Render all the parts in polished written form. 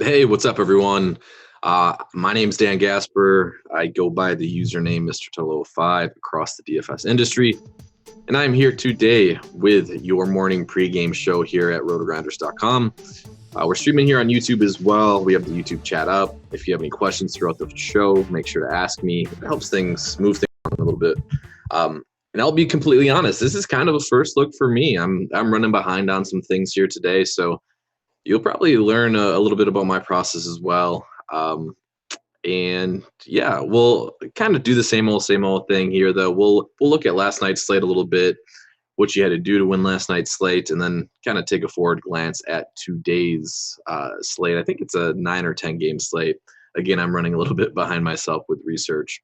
Hey, what's up, everyone? My name's Dan Gasper. I go by the username Mr. Tolo5 across the DFS industry, and I'm here today with your morning pregame show here at RotoGrinders.com. We're streaming here on YouTube as well. We have the YouTube chat up. If you have any questions throughout the show, make sure to ask me. It helps things move things around a little bit. And I'll be completely honest, this is kind of a first look for me. I'm running behind on some things here today, so you'll probably learn a little bit about my process as well. And yeah, we'll kind of do the same old thing here, though. We'll look at last night's slate a little bit, what you had to do to win last night's slate, and then kind of take a forward glance at today's slate. I think it's a 9 or 10 game slate. Again, I'm running a little bit behind myself with research.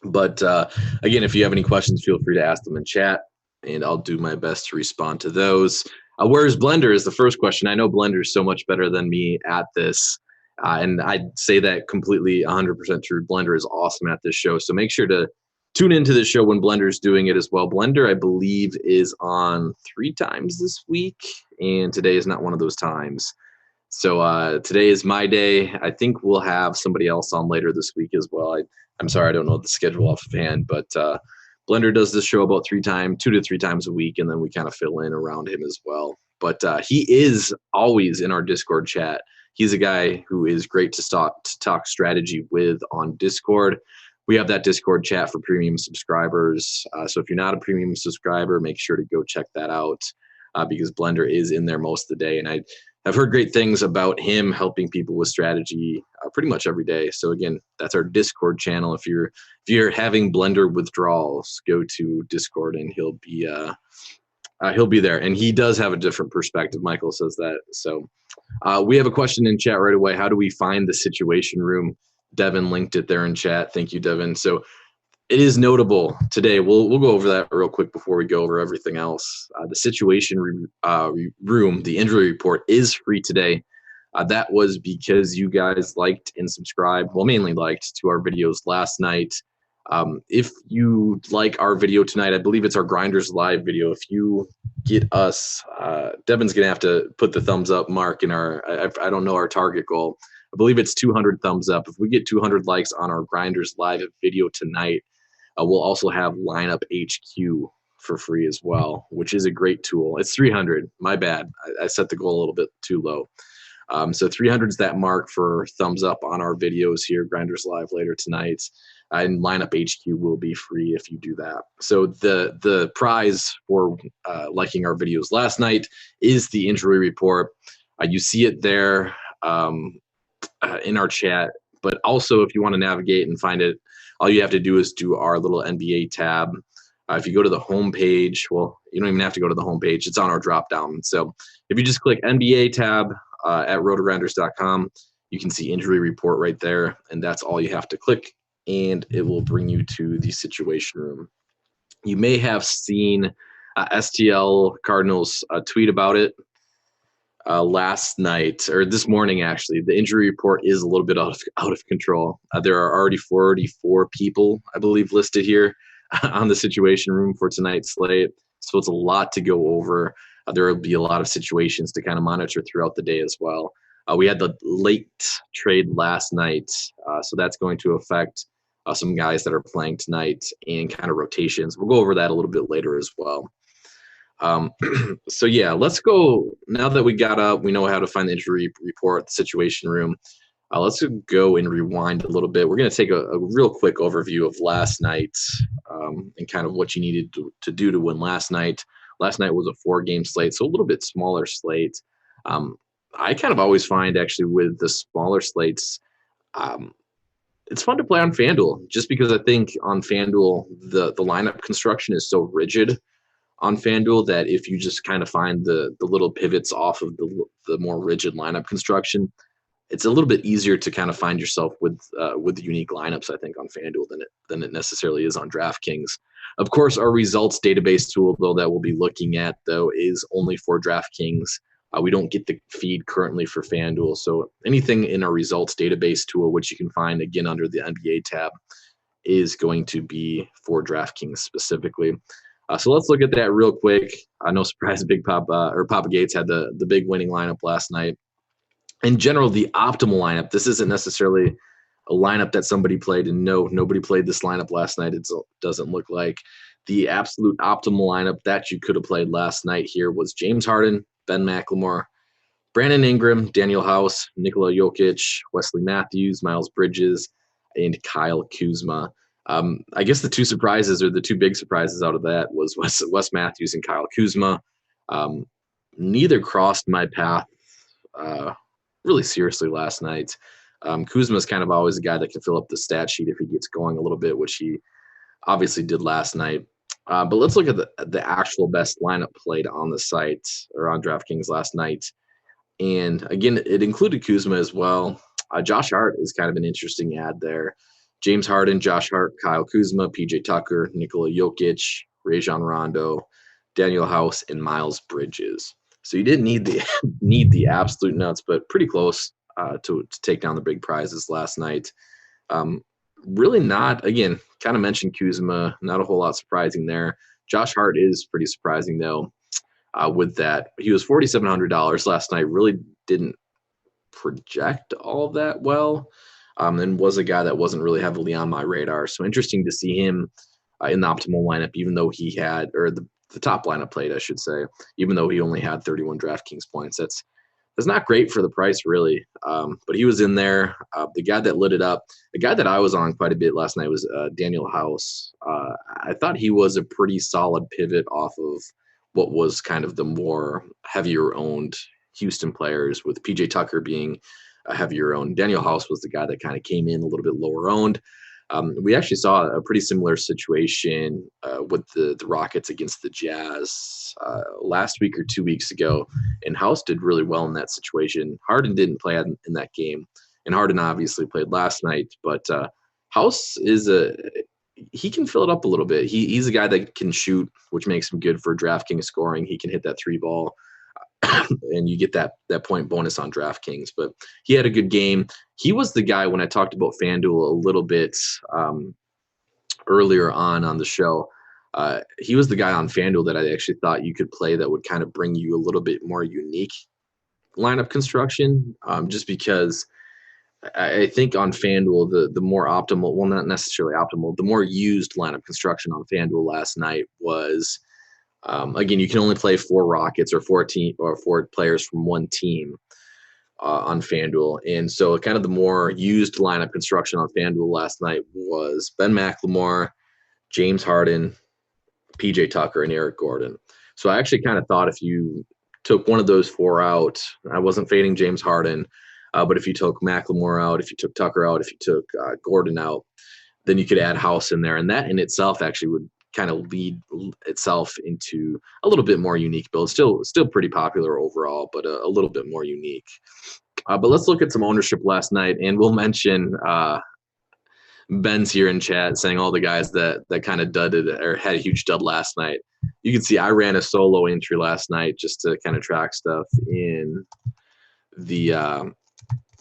But again, if you have any questions, feel free to ask them in chat, and I'll do my best to respond to those. Where's Blender is the first question. I know Blender is so much better than me at this, and I'd say that completely 100% true. Blender is awesome at this show, so make sure to tune into the show when Blender's doing it as well. Blender, I believe, is on 3 times this week, and today is not one of those times. So today is my day. I think we'll have somebody else on later this week as well. I'm sorry, I don't know the schedule off of hand, but Blender does this show about 2 to 3 times a week, and then we kind of fill in around him as well. But he is always in our Discord chat. He's a guy who is great to talk strategy with on Discord. We have that Discord chat for premium subscribers. So if you're not a premium subscriber, make sure to go check that out because Blender is in there most of the day. And I've heard great things about him helping people with strategy pretty much every day. So again, that's our Discord channel. If you're having Blender withdrawals, go to Discord and he'll be there. And he does have a different perspective. Michael says that. So we have a question in chat right away. How do we find the Situation Room? Devin linked it there in chat. Thank you, Devin. So it is notable today. We'll go over that real quick before we go over everything else. The Situation Room, the injury report, is free today. That was because you guys liked and subscribed, well, mainly liked, to our videos last night. If you like our video tonight, I believe it's our Grinders Live video. If you get us, Devin's going to have to put the thumbs up mark in I don't know our target goal. I believe it's 200 thumbs up. If we get 200 likes on our Grinders Live video tonight, we'll also have Lineup HQ for free as well, which is a great tool. It's 300. My bad. I set the goal a little bit too low. So 300 is that mark for thumbs up on our videos here, Grinders Live later tonight. And Lineup HQ will be free if you do that. So the prize for liking our videos last night is the injury report. You see it there in our chat. But also, if you want to navigate and find it, all you have to do is do our little NBA tab. If you go to the home page, well, you don't even have to go to the home page. It's on our drop down. So if you just click NBA tab at RotoGrinders.com, you can see injury report right there. And that's all you have to click, and it will bring you to the Situation Room. You may have seen STL Cardinals tweet about it last night, or this morning, actually. The injury report is a little bit out of control. There are already 44 people, I believe, listed here on the Situation Room for tonight's slate. So it's a lot to go over. There will be a lot of situations to kind of monitor throughout the day as well. We had the late trade last night, so that's going to affect some guys that are playing tonight and kind of rotations. We'll go over that a little bit later as well. So yeah, let's go. Now that we got up, we know how to find the injury report, the Situation Room. Let's go and rewind a little bit. We're going to take a real quick overview of last night and kind of what you needed to do to win last night. Last night was a 4-game slate, so a little bit smaller slate. I kind of always find, actually, with the smaller slates, it's fun to play on FanDuel, just because I think on FanDuel, the lineup construction is so rigid on FanDuel that if you just kind of find the little pivots off of the more rigid lineup construction, it's a little bit easier to kind of find yourself with the unique lineups, I think, on FanDuel than it necessarily is on DraftKings. Of course, our results database tool, though, that we'll be looking at, though, is only for DraftKings. We don't get the feed currently for FanDuel. So anything in our results database tool, which you can find, again, under the NBA tab, is going to be for DraftKings specifically. So let's look at that real quick. No surprise, Papa Gates had the big winning lineup last night. in general, the optimal lineup, this isn't necessarily a lineup that somebody played, and no, nobody played this lineup last night. It doesn't look like the absolute optimal lineup that you could have played last night here was James Harden, Ben McLemore, Brandon Ingram, Daniel House, Nikola Jokic, Wesley Matthews, Miles Bridges, and Kyle Kuzma. I guess the two surprises, or the two big surprises out of that, was Wes Matthews and Kyle Kuzma. Neither crossed my path really seriously last night. Kuzma is kind of always a guy that can fill up the stat sheet if he gets going a little bit, which he obviously did last night. But let's look at the actual best lineup played on the site or on DraftKings last night. And again, it included Kuzma as well. Josh Hart is kind of an interesting ad there. James Harden, Josh Hart, Kyle Kuzma, PJ Tucker, Nikola Jokic, Rajon Rondo, Daniel House, and Miles Bridges. So you didn't need the absolute nuts, but pretty close to take down the big prizes last night. Really not, again, kind of mentioned Kuzma, not a whole lot surprising there. Josh Hart is pretty surprising, though, with that. He was $4,700 last night, really didn't project all that well, and was a guy that wasn't really heavily on my radar. So interesting to see him in the optimal lineup, even though he had, or the top lineup played, I should say, even though he only had 31 DraftKings points. That's not great for the price, really. But he was in there. The guy that lit it up, the guy that I was on quite a bit last night was Daniel House. I thought he was a pretty solid pivot off of what was kind of the more heavier owned Houston players, with PJ Tucker being a heavier owned. Daniel House was the guy that kind of came in a little bit lower owned. We actually saw a pretty similar situation with the Rockets against the Jazz last week or 2 weeks ago, and House did really well in that situation. Harden didn't play in that game, and Harden obviously played last night, but House he can fill it up a little bit. He's a guy that can shoot, which makes him good for DraftKings scoring. He can hit that three ball, and you get that point bonus on DraftKings. But he had a good game. He was the guy, when I talked about FanDuel a little bit earlier on the show, he was the guy on FanDuel that I actually thought you could play that would kind of bring you a little bit more unique lineup construction, just because I think on FanDuel, the more optimal, well, not necessarily optimal, the more used lineup construction on FanDuel last night was, again, you can only play 4 Rockets or 4 players from one team on FanDuel. And so kind of the more used lineup construction on FanDuel last night was Ben McLemore, James Harden, PJ Tucker, and Eric Gordon. So I actually kind of thought if you took one of those 4 out, I wasn't fading James Harden, but if you took McLemore out, if you took Tucker out, if you took Gordon out, then you could add House in there. And that in itself actually would kind of lead itself into a little bit more unique build. Still pretty popular overall, but a little bit more unique. But let's look at some ownership last night, and we'll mention Ben's here in chat saying all the guys that kind of dudded or had a huge dud last night. You can see I ran a solo entry last night just to kind of track stuff in the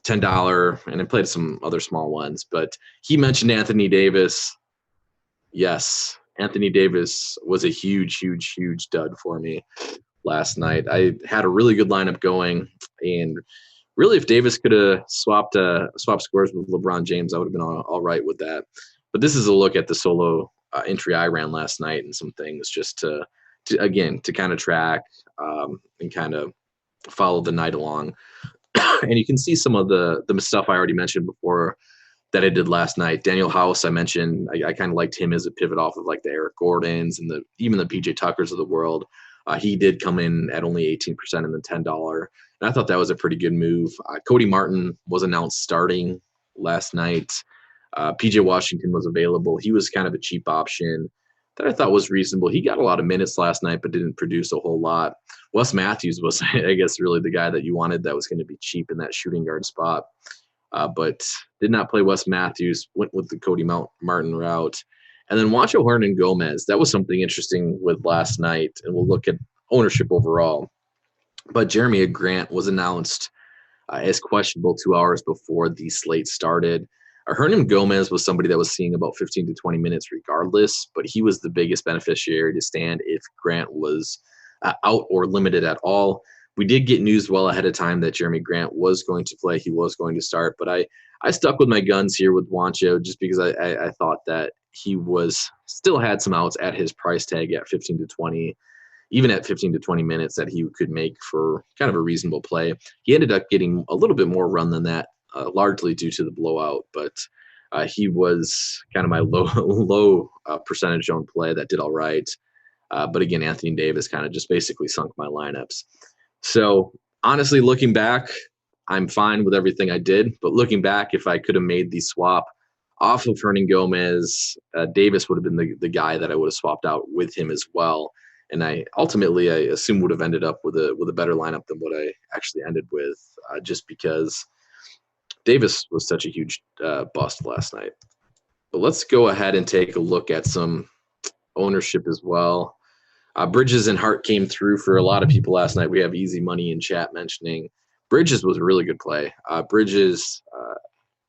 $10, and I played some other small ones. But he mentioned Anthony Davis. Yes, Anthony Davis was a huge dud for me last night. I had a really good lineup going, and really, if Davis could have swapped scores with LeBron James, I would have been all right with that. But this is a look at the solo entry I ran last night and some things just to kind of track and kind of follow the night along. And you can see some of the stuff I already mentioned before that I did last night. Daniel House, I mentioned, I kind of liked him as a pivot off of like the Eric Gordons and even the PJ Tuckers of the world. He did come in at only 18% in the $10. And I thought that was a pretty good move. Cody Martin was announced starting last night. PJ Washington was available. He was kind of a cheap option that I thought was reasonable. He got a lot of minutes last night, but didn't produce a whole lot. Wes Matthews was, I guess, really the guy that you wanted that was going to be cheap in that shooting guard spot. But did not play Wes Matthews, went with the Cody Martin route. And then Juancho Hernan-Gomez, that was something interesting with last night, and we'll look at ownership overall. But Jeremy Grant was announced as questionable 2 hours before the slate started. Hernan-Gomez was somebody that was seeing about 15 to 20 minutes regardless, but he was the biggest beneficiary to stand if Grant was out or limited at all. We did get news well ahead of time that Jeremy Grant was going to play. He was going to start, but I stuck with my guns here with Juancho just because I thought that he was still had some outs at his price tag at 15 to 20, even at 15 to 20 minutes that he could make for kind of a reasonable play. He ended up getting a little bit more run than that, largely due to the blowout, but he was kind of my low percentage owned play that did all right. But again, Anthony Davis kind of just basically sunk my lineups. So honestly, looking back, I'm fine with everything I did. But looking back, if I could have made the swap off of Hernan Gomez, Davis would have been the guy that I would have swapped out with him as well. And I assume would have ended up with a better lineup than what I actually ended with, just because Davis was such a huge bust last night. But let's go ahead and take a look at some ownership as well. Bridges and Hart came through for a lot of people last night. We have Easy Money in chat mentioning Bridges was a really good play. Bridges,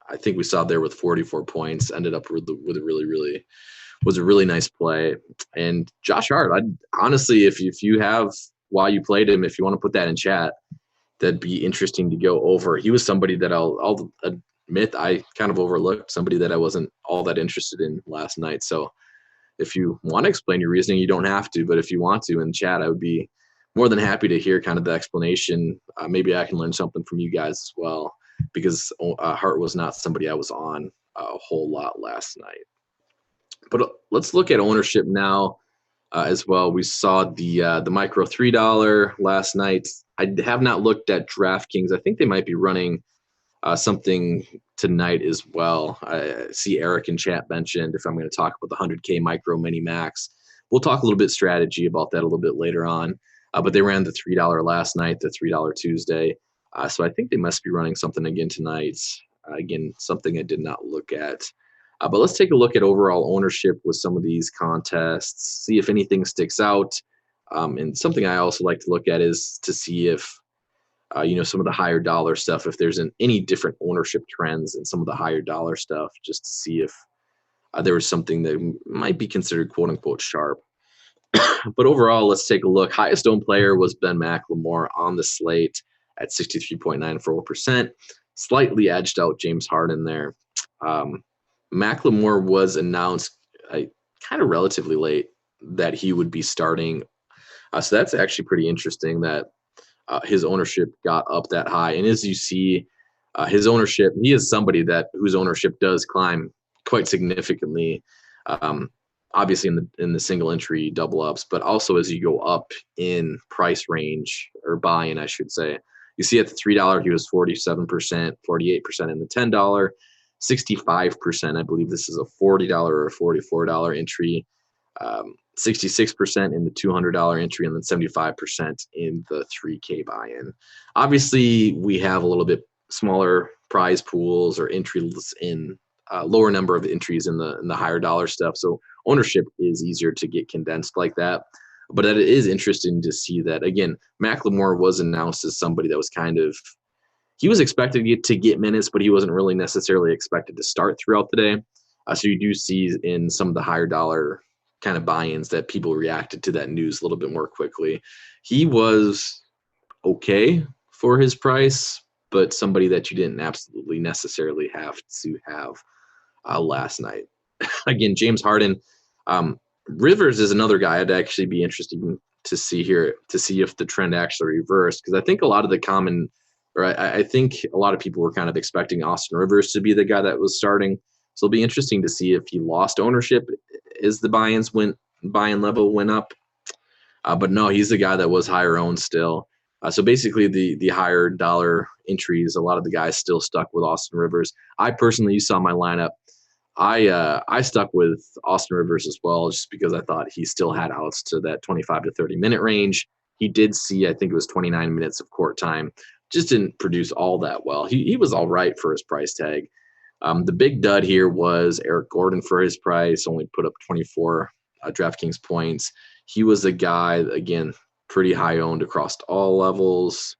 I think we saw there with 44 points, ended up with a really nice play. And Josh Hart, honestly, if you have, while you played him, if you want to put that in chat, that'd be interesting to go over. He was somebody that I'll admit I kind of overlooked, somebody that I wasn't all that interested in last night. So if you want to explain your reasoning, you don't have to, but if you want to in chat, I would be more than happy to hear kind of the explanation. Maybe I can learn something from you guys as well, because Hart was not somebody I was on a whole lot last night. But let's look at ownership now as well. We saw the micro $3 last night. I have not looked at DraftKings. I think they might be running something tonight as well. I see Eric in chat mentioned if I'm going to talk about the 100K micro mini max. We'll talk a little bit strategy about that a little bit later on. But they ran the $3 last night, the $3 Tuesday. So I think they must be running something again tonight. Again, something I did not look at. But let's take a look at overall ownership with some of these contests, see if anything sticks out. And something I also like to look at is to see if some of the higher dollar stuff, if there's any different ownership trends in some of the higher dollar stuff, just to see if there was something that might be considered quote unquote sharp. But overall, let's take a look. Highest owned player was Ben McLemore on the slate at 63.94%, slightly edged out James Harden there. McLemore was announced kind of relatively late that he would be starting. So that's actually pretty interesting that his ownership got up that high. And as you see, his ownership, he is somebody whose ownership does climb quite significantly, obviously in the single entry double ups, but also as you go up in price range or buy-in, I should say. You see at the $3, he was 47%, 48% in the $10, 65%. I believe this is a $40 or a $44 entry. 66% in the $200 entry, and then 75% in the 3K buy-in. Obviously, we have a little bit smaller prize pools or entries in lower number of entries in the higher dollar stuff. So ownership is easier to get condensed like that. But it is interesting to see that, again, McLemore was announced as somebody that was he was expected to get minutes, but he wasn't really necessarily expected to start throughout the day. So you do see in some of the higher dollar kind of buy-ins that people reacted to that news a little bit more quickly. He was okay for his price, but somebody that you didn't absolutely necessarily have to have last night. Again, James Harden. Rivers is another guy I'd actually be interested to see here, to see if the trend actually reversed, because I think a lot of I think a lot of people were kind of expecting Austin Rivers to be the guy that was starting. So it'll be interesting to see if he lost ownership as the buy-in level went up. But no, he's the guy that was higher owned still. So basically the higher dollar entries, a lot of the guys still stuck with Austin Rivers. I personally, you saw my lineup. I stuck with Austin Rivers as well, just because I thought he still had outs to that 25 to 30 minute range. He did see, I think it was 29 minutes of court time. Just didn't produce all that well. He was all right for his price tag. The big dud here was Eric Gordon for his price, only put up 24 DraftKings points. He was a guy, again, pretty high owned across all levels.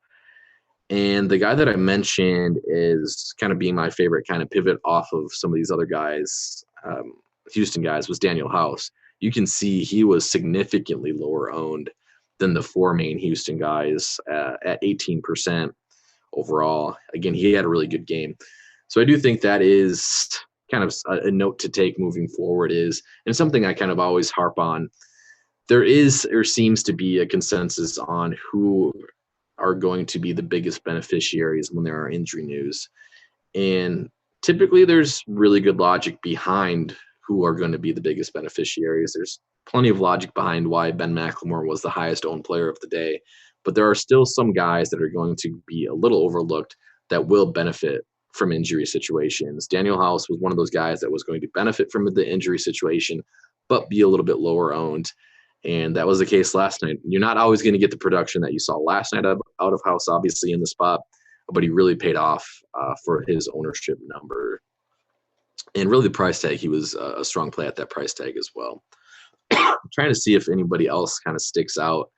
And the guy that I mentioned is kind of being my favorite kind of pivot off of some of these other guys, Houston guys, was Daniel House. You can see he was significantly lower owned than the four main Houston guys at 18% overall. Again, he had a really good game. So I do think that is kind of a note to take moving forward is, and something I kind of always harp on, there is or seems to be a consensus on who are going to be the biggest beneficiaries when there are injury news. And typically there's really good logic behind who are going to be the biggest beneficiaries. There's plenty of logic behind why Ben McLemore was the highest owned player of the day. But there are still some guys that are going to be a little overlooked that will benefit from injury situations. Daniel House was one of those guys that was going to benefit from the injury situation, but be a little bit lower owned. And that was the case last night. You're not always going to get the production that you saw last night out of House, obviously, in the spot, but he really paid off for his ownership number. And really the price tag, he was a strong play at that price tag as well. I'm trying to see if anybody else kind of sticks out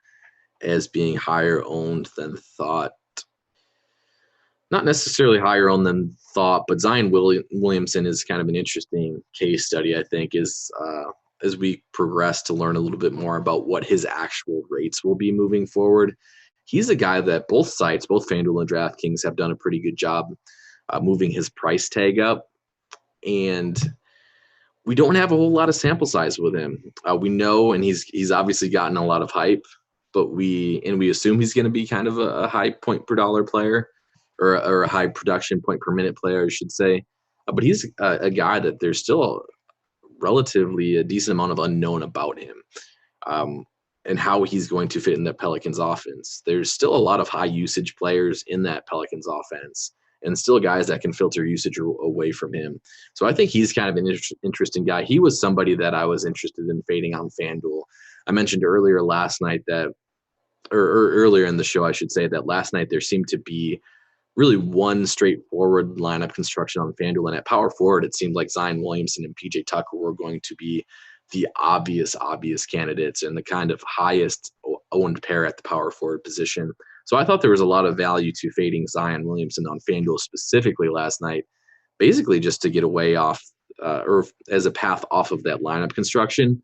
as being higher owned than thought. Not necessarily higher owned than thought, but Zion Williamson is kind of an interesting case study, I think, as we progress to learn a little bit more about what his actual rates will be moving forward. He's a guy that both sites, both FanDuel and Draftkings, have done a pretty good job moving his price tag up. And we don't have a whole lot of sample size with him. We know, and he's obviously gotten a lot of hype, but we assume he's going to be kind of a high point per dollar player or a high production point per minute player, I should say. But he's a guy that there's still relatively a decent amount of unknown about him and how he's going to fit in the Pelicans offense. There's still a lot of high usage players in that Pelicans offense and still guys that can filter usage away from him. So I think he's kind of an interesting guy. He was somebody that I was interested in fading on FanDuel. I mentioned earlier last night that, or earlier in the show, I should say, that last night there seemed to be really one straightforward lineup construction on FanDuel. And at power forward, it seemed like Zion Williamson and PJ Tucker were going to be the obvious candidates and the kind of highest owned pair at the power forward position. So I thought there was a lot of value to fading Zion Williamson on FanDuel specifically last night, basically just to get away off or as a path off of that lineup construction.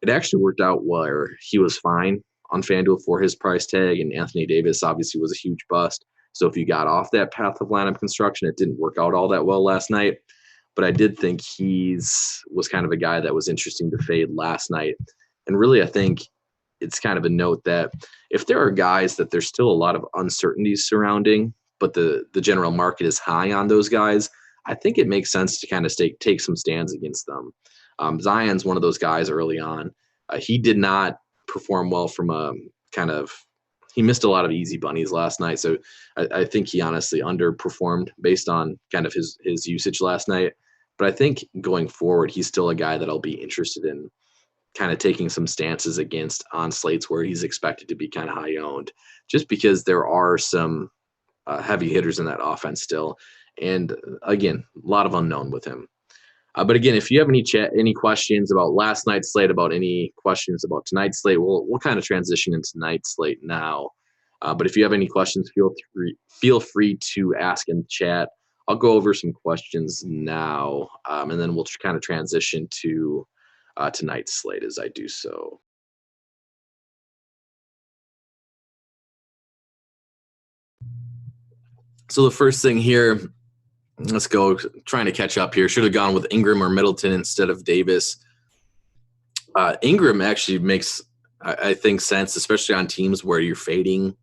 It actually worked out where he was fine on FanDuel for his price tag, and Anthony Davis obviously was a huge bust. So if you got off that path of lineup construction, it didn't work out all that well last night. But I did think was kind of a guy that was interesting to fade last night. And really, I think it's kind of a note that if there are guys that there's still a lot of uncertainties surrounding, but the general market is high on those guys, I think it makes sense to kind of take some stands against them. Zion's one of those guys early on. He did not perform well from a kind of – he missed a lot of easy bunnies last night. So I think he honestly underperformed based on kind of his usage last night. But I think going forward, he's still a guy that I'll be interested in kind of taking some stances against on slates where he's expected to be kind of high owned, just because there are some heavy hitters in that offense still. And again, a lot of unknown with him. But again, if you have any questions about last night's slate, about any questions about tonight's slate, we'll kind of transition into tonight's slate now. But if you have any questions, feel free to ask in the chat. I'll go over some questions now, and then we'll kind of transition to tonight's slate as I do so. So the first thing here, let's go trying to catch up here. Should have gone with Ingram or Middleton instead of Davis. Ingram actually makes, I think, sense, especially on teams where you're fading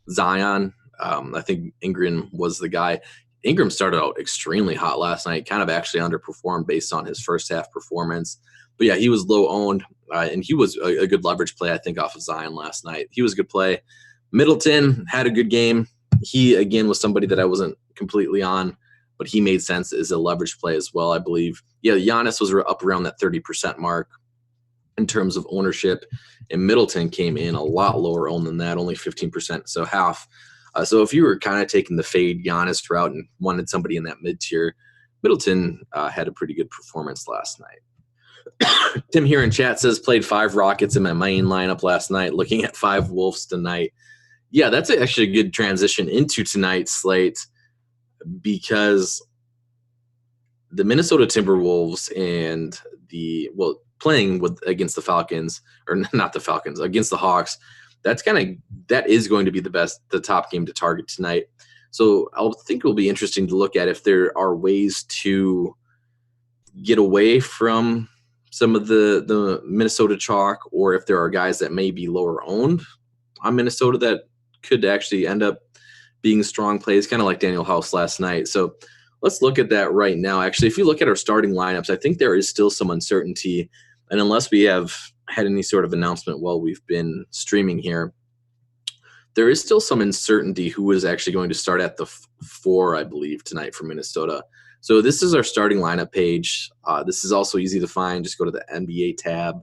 Zion. I think Ingram was the guy. Ingram started out extremely hot last night, kind of actually underperformed based on his first half performance. But yeah, he was low owned, and he was a good leverage play, I think, off of Zion last night. He was a good play. Middleton had a good game. He, again, was somebody that I wasn't completely on, but he made sense as a leverage play as well, I believe. Yeah, Giannis was up around that 30% mark in terms of ownership, and Middleton came in a lot lower owned than that, only 15%, so half. So if you were kind of taking the fade Giannis route and wanted somebody in that mid-tier, Middleton had a pretty good performance last night. Tim here in chat says, played 5 Rockets in my main lineup last night, looking at 5 Wolves tonight. Yeah, that's actually a good transition into tonight's slate, because the Minnesota Timberwolves and playing against the Falcons, or not the Falcons, against the Hawks, that is going to be the top game to target tonight. So I think it'll be interesting to look at if there are ways to get away from some of the Minnesota chalk, or if there are guys that may be lower owned on Minnesota that could actually end up being strong plays, kind of like Daniel House last night. So let's look at that right now. Actually, if you look at our starting lineups, I think there is still some uncertainty. And unless we have had any sort of announcement while we've been streaming here, there is still some uncertainty who is actually going to start at the 4, I believe, tonight for Minnesota. So this is our starting lineup page. This is also easy to find. Just go to the NBA tab,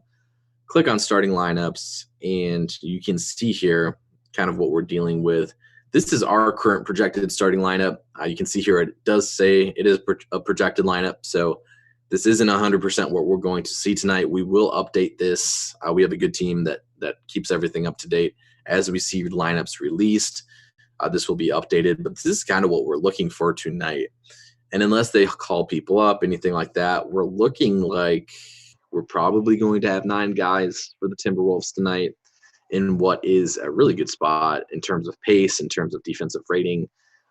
click on starting lineups, and you can see here kind of what we're dealing with. This is our current projected starting lineup. You can see here it does say it is a projected lineup. So this isn't 100% what we're going to see tonight. We will update this. We have a good team that keeps everything up to date. As we see lineups released, this will be updated. But this is kind of what we're looking for tonight. And unless they call people up, anything like that, we're looking like we're probably going to have 9 guys for the Timberwolves tonight in what is a really good spot in terms of pace, in terms of defensive rating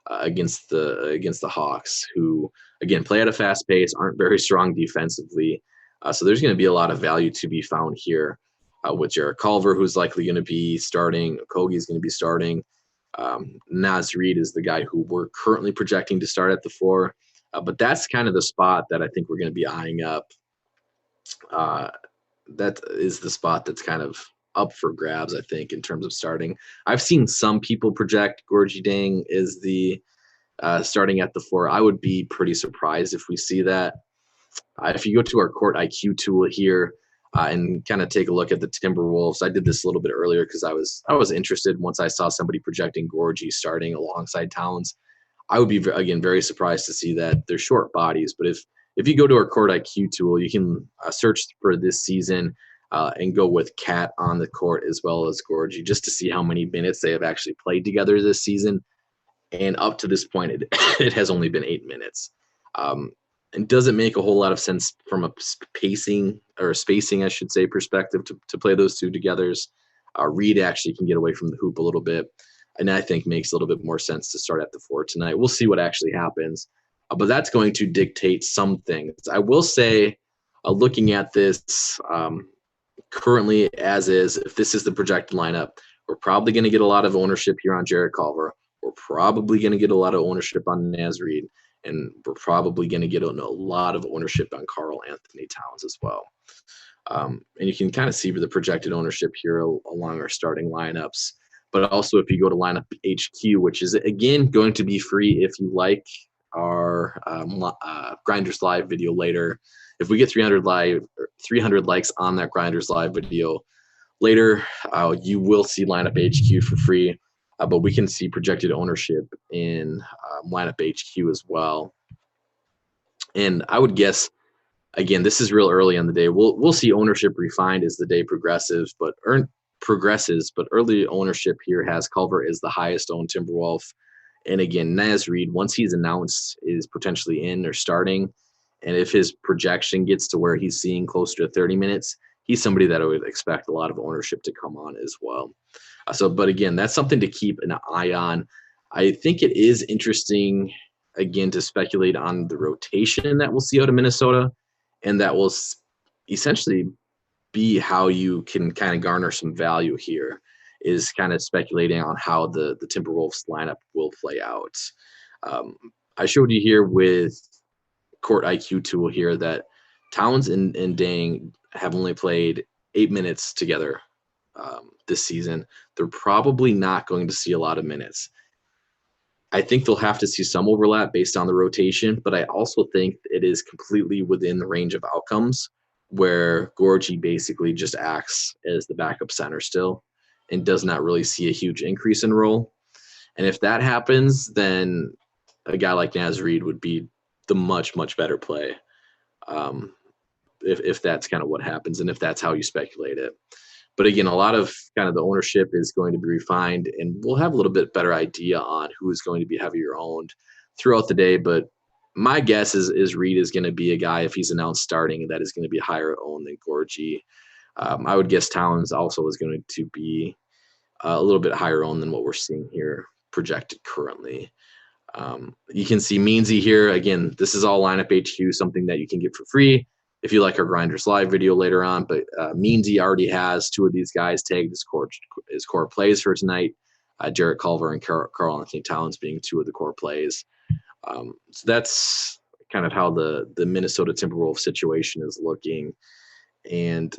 against the Hawks, who, again, play at a fast pace, aren't very strong defensively. So there's going to be a lot of value to be found here with Jarrett Culver, who's likely going to be starting. Okogie is going to be starting. Naz Reid is the guy who we're currently projecting to start at the 4. But that's kind of the spot that I think we're going to be eyeing up. That is the spot that's kind of up for grabs, I think, in terms of starting. I've seen some people project Gorgie Dang is the starting at the 4. I would be pretty surprised if we see that. If you go to our Court IQ tool here and kind of take a look at the Timberwolves, I did this a little bit earlier because I was interested once I saw somebody projecting Gorgie starting alongside Towns. I would be, again, very surprised to see that they're short bodies. But if you go to our Court IQ tool, you can search for this season and go with Cat on the court as well as Gorgie, just to see how many minutes they have actually played together this season. And up to this point, it has only been 8 minutes. It doesn't make a whole lot of sense from a spacing, I should say, perspective to play those two together. Reed actually can get away from the hoop a little bit, and I think makes a little bit more sense to start at the 4 tonight. We'll see what actually happens, but that's going to dictate some things. I will say, looking at this currently as is, if this is the projected lineup, we're probably going to get a lot of ownership here on Jarrett Culver. We're probably going to get a lot of ownership on Naz Reid, and we're probably going to get a lot of ownership on Karl Anthony Towns as well. And you can kind of see the projected ownership here along our starting lineups. But also if you go to lineup HQ, which is, again, going to be free if you like our Grinders Live video later. If we get 300 likes on that Grinders Live video later, you will see lineup HQ for free. But we can see projected ownership in lineup HQ as well. And I would guess, again, this is real early on the day. We'll see ownership refined as the day progresses, but early ownership here has Culver as the highest owned Timberwolf. And again, Naz Reid, once he's announced, is potentially in or starting. And if his projection gets to where he's seeing closer to 30 minutes, he's somebody that I would expect a lot of ownership to come on as well. But again, that's something to keep an eye on. I think it is interesting, again, to speculate on the rotation that we'll see out of Minnesota, and that will essentially be how you can kind of garner some value here, is kind of speculating on how the Timberwolves lineup will play out. I showed you here with Court IQ tool here that Towns and Dang have only played 8 minutes together this season. They're probably not going to see a lot of minutes. I think they'll have to see some overlap based on the rotation, but I also think it is completely within the range of outcomes where Gorgie basically just acts as the backup center still and does not really see a huge increase in role. And if that happens, then a guy like Naz Reid would be the much, much better play if that's kind of what happens and if that's how you speculate it. But again, a lot of kind of the ownership is going to be refined, and we'll have a little bit better idea on who is going to be heavier owned throughout the day. But my guess is Reid is going to be a guy, if he's announced starting, that is going to be higher owned than Gorgie. I would guess Towns also is going to be a little bit higher owned than what we're seeing here projected currently. You can see Meansy here. Again, this is all lineup HQ, something that you can get for free if you like our Grinders live video later on. But Meansy already has two of these guys tagged as core plays for tonight. Jarrett Culver and Karl Anthony Towns being two of the core plays. So that's kind of how the Minnesota Timberwolves situation is looking. And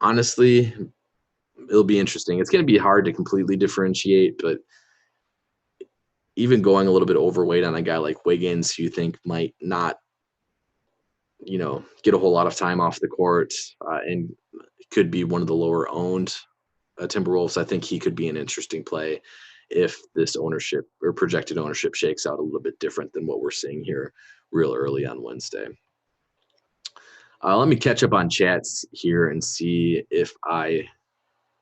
honestly, it'll be interesting. It's going to be hard to completely differentiate, but even going a little bit overweight on a guy like Wiggins, who you think might not, get a whole lot of time off the court and could be one of the lower owned Timberwolves, I think he could be an interesting play if this ownership or projected ownership shakes out a little bit different than what we're seeing here real early on Wednesday. Let me catch up on chats here and see if I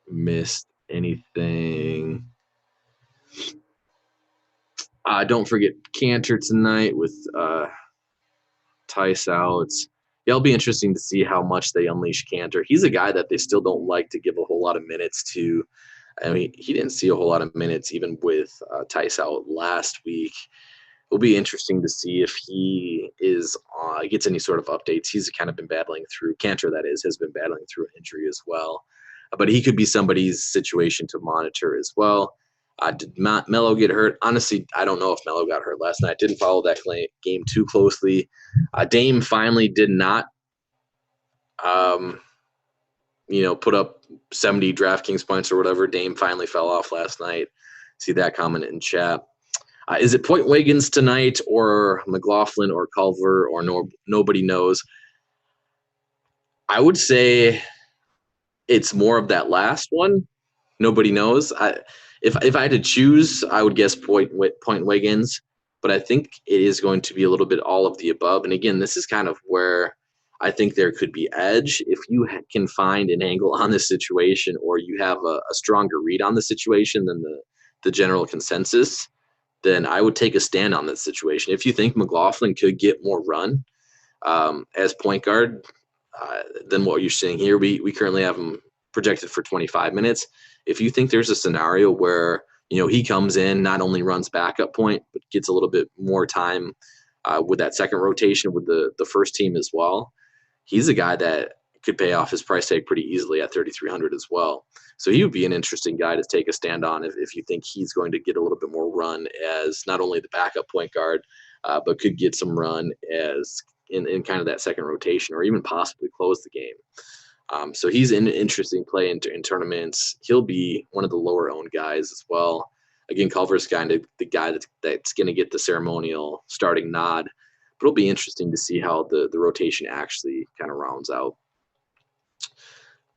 missed anything. Don't forget Cantor tonight with Tice out. It'll be interesting to see how much they unleash Cantor. He's a guy that they still don't like to give a whole lot of minutes to. I mean, he didn't see a whole lot of minutes even with Tice out last week. It'll be interesting to see if he gets any sort of updates. He's kind of been battling through, Cantor that is, has been battling through an injury as well. But he could be somebody's situation to monitor as well. Did not Melo get hurt? Honestly, I don't know if Melo got hurt last night. Didn't follow that game too closely. Dame finally did not, put up 70 Draftkings points or whatever. Dame finally fell off last night. See that comment in chat. Is it Point Wiggins tonight or McLaughlin or Culver or nobody knows? I would say it's more of that last one. Nobody knows. If I had to choose, I would guess Point Wiggins, but I think it is going to be a little bit all of the above. And again, this is kind of where I think there could be edge. If you can find an angle on this situation, or you have a stronger read on the situation than the general consensus, then I would take a stand on this situation. If you think McLaughlin could get more run as point guard than what you're seeing here, we currently have him projected for 25 minutes. If you think there's a scenario where, he comes in, not only runs backup point, but gets a little bit more time with that second rotation with the first team as well, he's a guy that could pay off his price tag pretty easily at 3,300 as well. So he would be an interesting guy to take a stand on if you think he's going to get a little bit more run as not only the backup point guard, but could get some run as in kind of that second rotation, or even possibly close the game. So he's an interesting play in tournaments. He'll be one of the lower owned guys as well. Again, Culver's kind of the guy that's going to get the ceremonial starting nod, but it'll be interesting to see how the rotation actually kind of rounds out.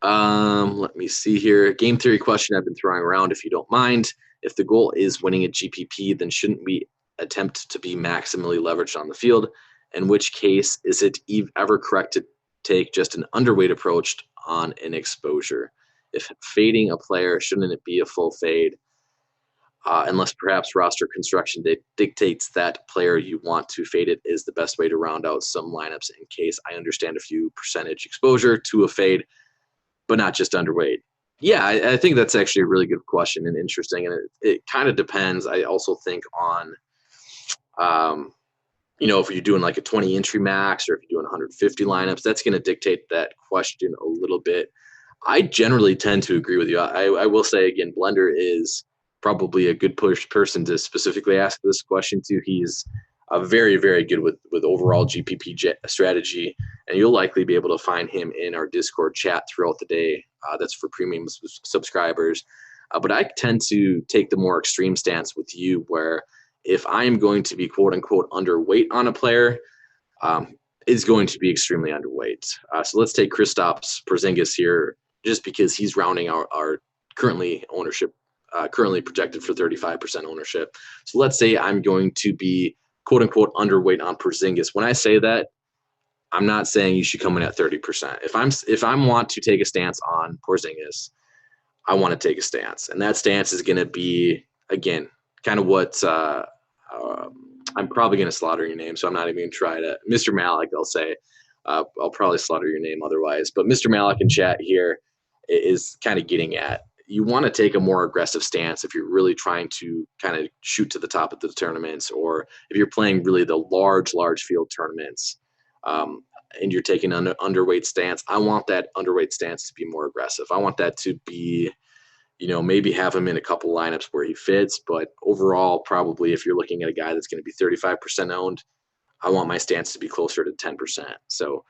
Let me see here. Game theory question I've been throwing around, if you don't mind. If the goal is winning a GPP, then shouldn't we attempt to be maximally leveraged on the field? In which case, is it ever correct to take just an underweight approach on an exposure? If fading a player, shouldn't it be a full fade? Unless perhaps roster construction dictates that player you want to fade it is the best way to round out some lineups, in case I understand a few percentage exposure to a fade, but not just underweight. Yeah, I think that's actually a really good question and interesting. And it kind of depends, I also think, on, if you're doing like a 20 entry max, or if you're doing 150 lineups, that's going to dictate that question a little bit. I generally tend to agree with you. I will say, again, Blender is probably a good person to specifically ask this question to. He's very, very good with overall GPP strategy, and you'll likely be able to find him in our Discord chat throughout the day. That's for premium subscribers. But I tend to take the more extreme stance with you, where if I am going to be quote unquote underweight on a player, is going to be extremely underweight. So let's take Kristaps Porzingis here, just because he's rounding our currently projected for 35% ownership. So let's say I'm going to be quote unquote underweight on Porzingis. When I say that, I'm not saying you should come in at 30%. If I want to take a stance on Porzingis, I want to take a stance, and that stance is going to be, again, kind of what I'm probably going to slaughter your name, so I'm not even going to try to. Mr. Malik, I'll say. I'll probably slaughter your name otherwise, but Mr. Malik in chat here is kind of getting at, you want to take a more aggressive stance if you're really trying to kind of shoot to the top of the tournaments, or if you're playing really the large field tournaments, and you're taking an underweight stance. I want that underweight stance to be more aggressive. I want that to be, maybe have him in a couple lineups where he fits, but overall, probably if you're looking at a guy that's going to be 35% owned, I want my stance to be closer to 10%. So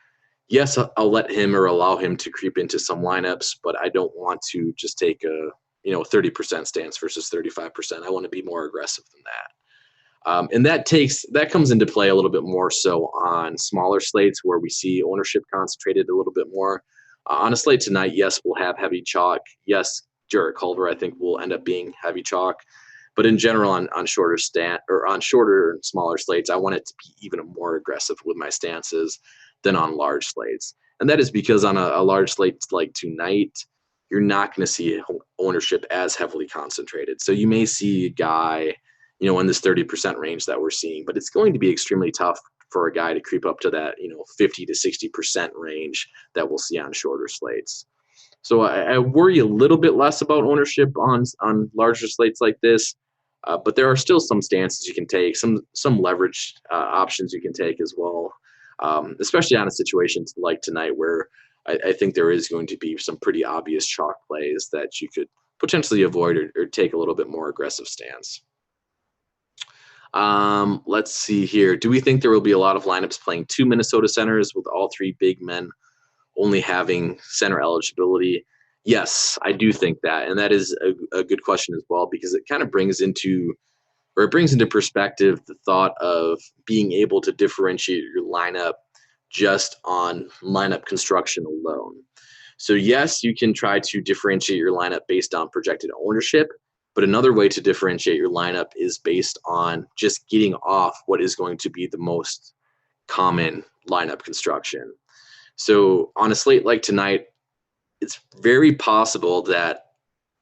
yes, I'll let him or allow him to creep into some lineups, but I don't want to just take a 30% stance versus 35%. I want to be more aggressive than that. And that comes into play a little bit more so on smaller slates where we see ownership concentrated a little bit more. On a slate tonight, yes, we'll have heavy chalk. Yes, Jarrett Culver, I think, will end up being heavy chalk. But in general, on shorter and smaller slates, I want it to be even more aggressive with my stances than on large slates. And that is because on a large slate like tonight, you're not going to see ownership as heavily concentrated. So you may see a guy, in this 30% range that we're seeing, but it's going to be extremely tough for a guy to creep up to that, 50 to 60% range that we'll see on shorter slates. So I worry a little bit less about ownership on larger slates like this, but there are still some stances you can take, some leverage options you can take as well, especially on a situation like tonight where I think there is going to be some pretty obvious chalk plays that you could potentially avoid or take a little bit more aggressive stance. Let's see here. Do we think there will be a lot of lineups playing two Minnesota centers with all three big men only having center eligibility? Yes, I do think that. And that is a good question as well, because it kind of brings into perspective the thought of being able to differentiate your lineup just on lineup construction alone. So yes, you can try to differentiate your lineup based on projected ownership, but another way to differentiate your lineup is based on just getting off what is going to be the most common lineup construction. So on a slate like tonight, it's very possible that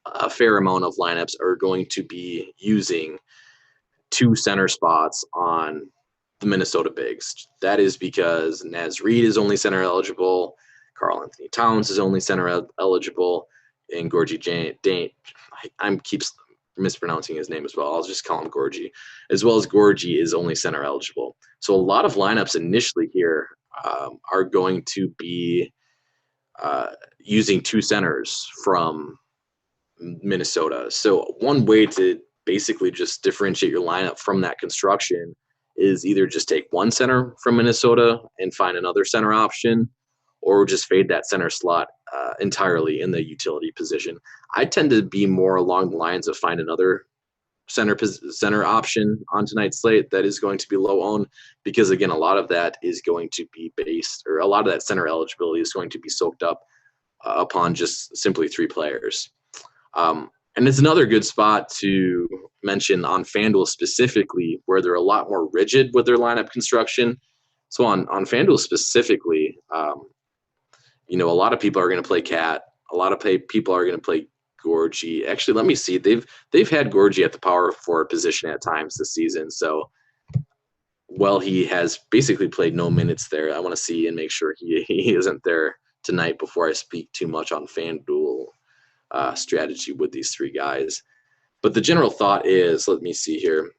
a fair amount of lineups are going to be using two center spots on the Minnesota bigs. That is because Naz Reid is only center eligible, Karl Anthony Towns is only center eligible, and Gorgie Dane, I keep mispronouncing his name as well. I'll just call him Gorgie. As well as Gorgie is only center eligible. So a lot of lineups initially here are going to be using two centers from Minnesota. So one way to basically just differentiate your lineup from that construction is either just take one center from Minnesota and find another center option, or just fade that center slot entirely in the utility position. I tend to be more along the lines of find another center option on tonight's slate that is going to be low owned, because again, a lot of that is going to be a lot of that center eligibility is going to be soaked up upon just simply three players. And it's another good spot to mention on FanDuel specifically, where they're a lot more rigid with their lineup construction. So on FanDuel specifically, a lot of people are going to play Cat. A lot of people are going to play Gorgie. Actually, let me see. They've had Gorgie at the power forward position at times this season. So, he has basically played no minutes there. I want to see and make sure he isn't there tonight before I speak too much on FanDuel strategy with these three guys. But the general thought is, let me see here.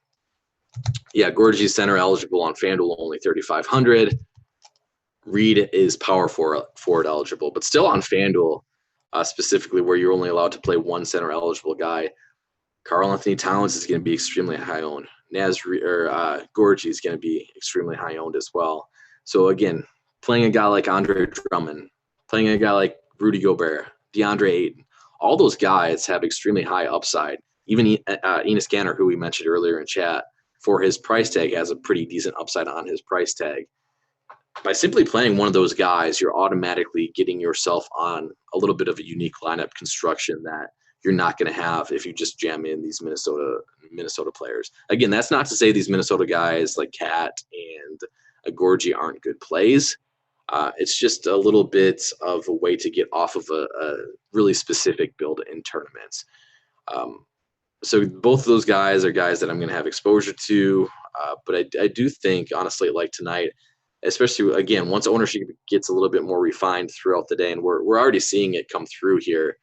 Yeah, Gorgie's center eligible on FanDuel, only 3,500. Reid is power forward eligible, but still on FanDuel, specifically where you're only allowed to play one center eligible guy. Karl Anthony Towns is going to be extremely high owned. Gorgie is going to be extremely high owned as well. So again, playing a guy like Andre Drummond, playing a guy like Rudy Gobert, DeAndre Ayton, all those guys have extremely high upside. Even Enes Kanter, who we mentioned earlier in chat, for his price tag has a pretty decent upside on his price tag. By simply playing one of those guys, you're automatically getting yourself on a little bit of a unique lineup construction that you're not going to have if you just jam in these Minnesota players. Again, that's not to say these Minnesota guys like Cat and Gorgie aren't good plays. It's just a little bit of a way to get off of a really specific build in tournaments. So both of those guys are guys that I'm going to have exposure to. But I do think, honestly, like tonight, especially, again, once ownership gets a little bit more refined throughout the day, and we're already seeing it come through here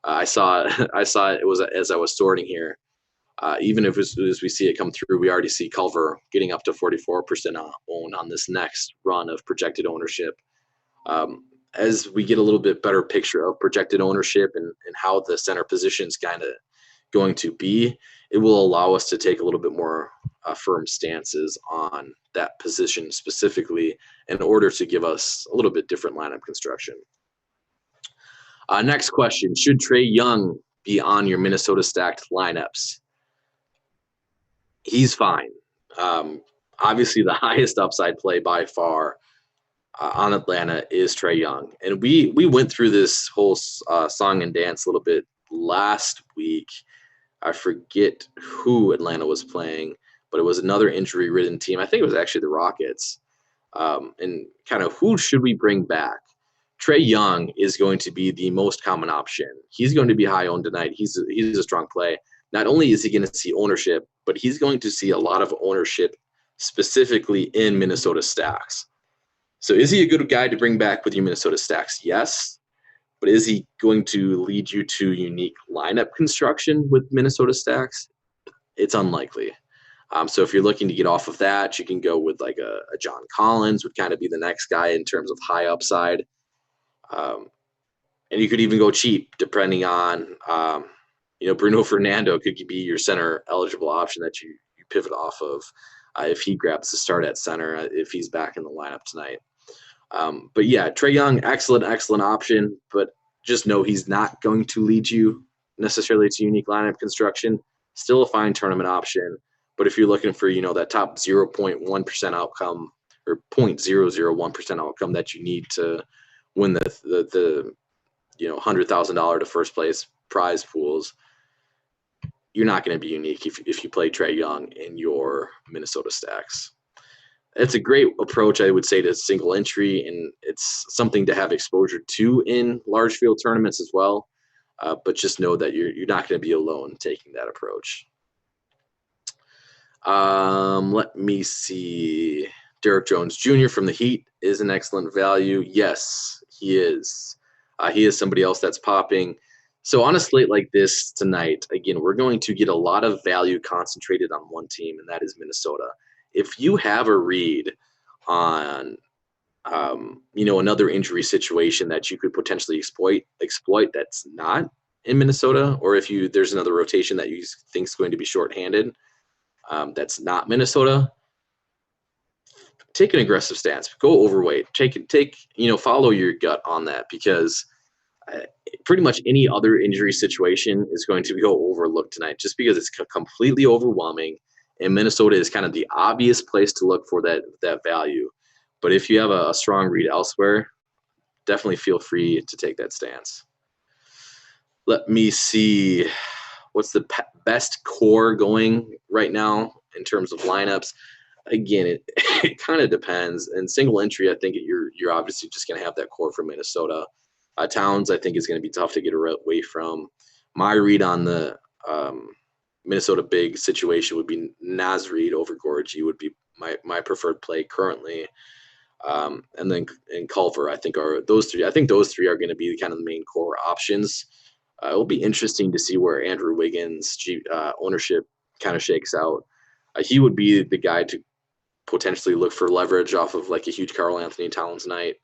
I saw it was as I was sorting here. Even if as we see it come through, we already see Culver getting up to 44% own on this next run of projected ownership. As we get a little bit better picture of projected ownership and how the center position is kind of going to be, it will allow us to take a little bit more firm stances on that position specifically in order to give us a little bit different lineup construction. Next question, should Trae Young be on your Minnesota stacked lineups? He's fine. Obviously, the highest upside play by far on Atlanta is Trae Young. And we went through this whole song and dance a little bit last week. I forget who Atlanta was playing, but it was another injury-ridden team. I think it was actually the Rockets. And kind of who should we bring back? Trae Young is going to be the most common option. He's going to be high owned tonight. He's a strong play. Not only is he going to see ownership, but he's going to see a lot of ownership specifically in Minnesota stacks. So is he a good guy to bring back with your Minnesota stacks? Yes. But is he going to lead you to unique lineup construction with Minnesota stacks? It's unlikely. So if you're looking to get off of that, you can go with like a John Collins would kind of be the next guy in terms of high upside. And you could even go cheap depending on, Bruno Fernando could be your center eligible option that you pivot off of if he grabs the start at center, if he's back in the lineup tonight. But yeah, Trae Young, excellent option, but just know he's not going to lead you necessarily to unique lineup construction. Still a fine tournament option, but if you're looking for, that top 0.1% outcome or 0.001% outcome that you need to win the $100,000 to first place prize pools, you're not going to be unique if you play Trae Young in your Minnesota stacks. It's a great approach, I would say, to single entry, and it's something to have exposure to in large field tournaments as well. But just know that you're not going to be alone taking that approach. Let me see. Derrick Jones Jr. from the Heat is an excellent value. Yes, he is. He is somebody else that's popping. So on a slate like this tonight, again, we're going to get a lot of value concentrated on one team, and that is Minnesota. If you have a read on, another injury situation that you could potentially exploit that's not in Minnesota, or if there's another rotation that you think is going to be shorthanded that's not Minnesota, take an aggressive stance. Go overweight. Follow your gut on that, because pretty much any other injury situation is going to go overlooked tonight just because it's completely overwhelming. And Minnesota is kind of the obvious place to look for that value. But if you have a strong read elsewhere, definitely feel free to take that stance. Let me see. What's the best core going right now in terms of lineups? Again, it kind of depends. In single entry, I think you're obviously just going to have that core from Minnesota. Towns, I think, is going to be tough to get away from. My read on the Minnesota big situation would be Naz Reid over Gorgie would be my preferred play currently. And then in Culver, I think those three are going to be kind of the main core options. It will be interesting to see where Andrew Wiggins' ownership kind of shakes out. He would be the guy to potentially look for leverage off of like a huge Karl Anthony Towns night.